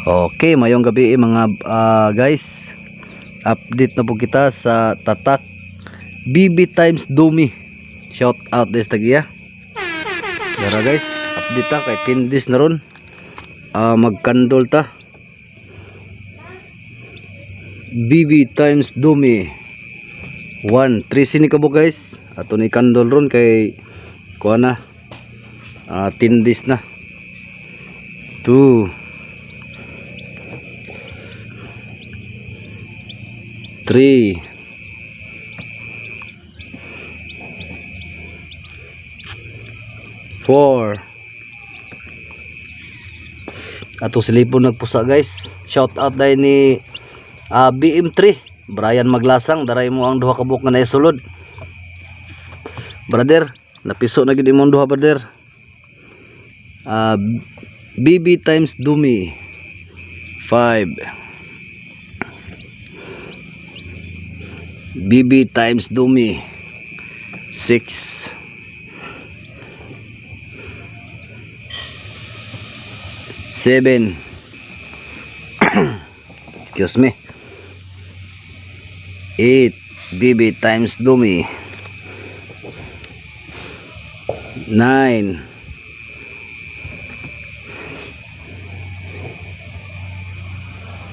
Okay, mayong gabi mga guys. Update na po kita sa tatak BB times Dumi. Shout out des tagiya. Dara guys, update ta kay 10 days na ron. Magkandol ta. BB times Dumi 1 3 sini kabo guys. Ato ni kandol ron kay kuha na 10 days na. 2 3 4 ato silipon nagpusa guys. Shout out dahil ni BM3 Brian Maglasang. Daray mo ang duha ka buok nga naisulod brother. Napiso na gid imong duha brother. BB times Dumi 5 BB times Dumi 6 7 excuse me 8 BB times Dumi 9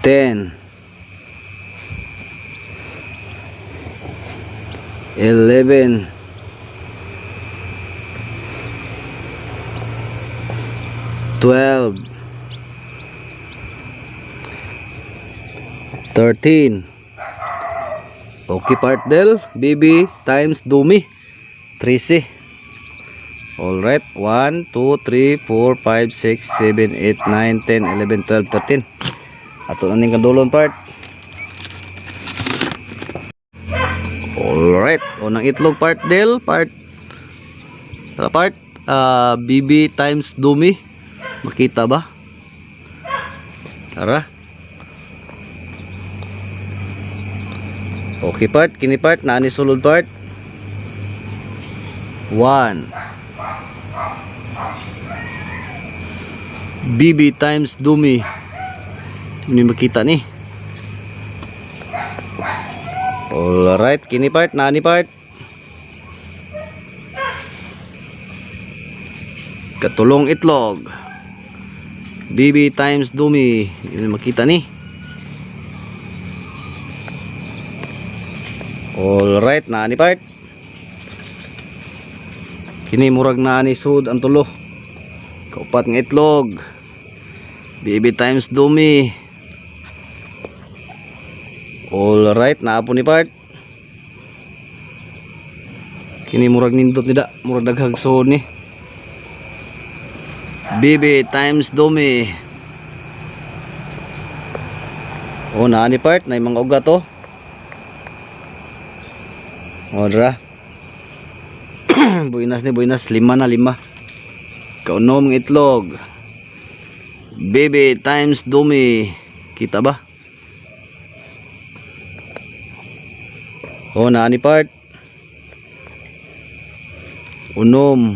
10 11 12 13 okay partner. BB times Dumi 13. Alright, 1 2 3 4 5 6 7 8 9 10 11 12 13. Ato na ning kadulon part. Alright, unang itlog part del part BB times Dumi. Makita ba? Tara. Okay part, kini part na ni sulod part 1 BB times Dumi. Ini makita ni. Alright, kini part na ni part katulong itlog BB times Dumi. Ini makita ni. Alright, na ni part kini murag na ni sud ang tulo. Kaupat nga itlog BB times Dumi. Alright, naapon ni part kini murag nindot nida, murag daghag sud ni BB times Dumi. O na ni part na mga ugat to. Odra buinas ni buinas 5 na 5. Kaunom ng itlog BB times Dumi. Kita ba? O na ni part unom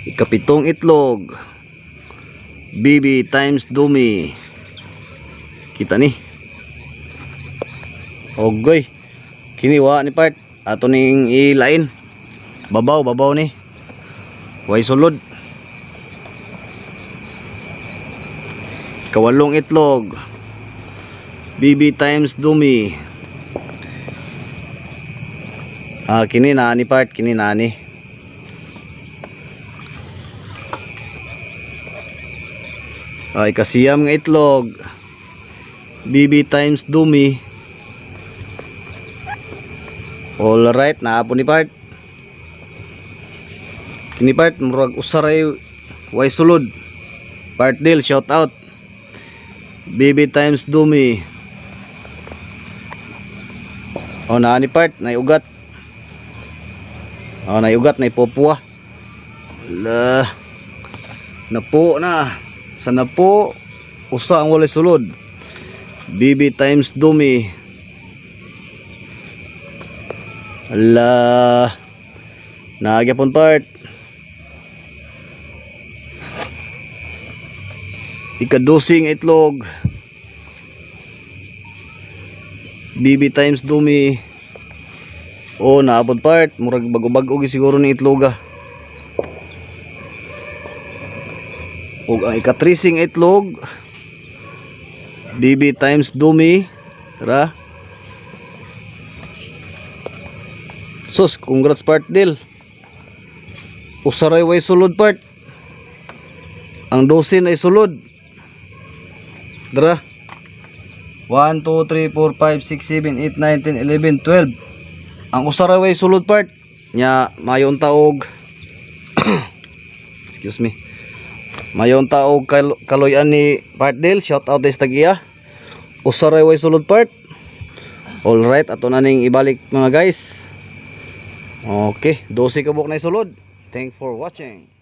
ikapitong itlog BB times Dumi. Kita ni. Ogoy, kini wa ni part ato ning ilain babaw ni way sulod. Kawalong itlog BB times Dumi. Kini na ni part, kini na ni. Ikasiyam nga itlog BB times Dumi. Alright, naapon ni part kini part murag usaray way sulod part deal. Shout out BB times Dumi. O na ni part nay ugat. O nay ugat, nay popua. La napo na sa napo usa ang walay sulod BB times Dumi. Ala nagyapon part Ikadosing itlog. BB times dumi. Oh, naabot part. Murag bago-bago siguro ni itlog ah. O ang ika-tracing itlog. BB times dumi. Tara. Sus, congrats part deal. Usaray way sulod part. Ang dosin ay sulod. Tara. 1, 2, 3, 4, 5, 6, 7, 8, 9, 10, 11, 12. Ang usaray way sulod part. Nya, mayon taog. Excuse me. Mayon taog kaloyan ni part deal. Shout out sa tagiya. Usaray way sulod part. Alright, ato na ning ibalik mga guys. Okay, 12 kabuk na isulod. Thanks for watching.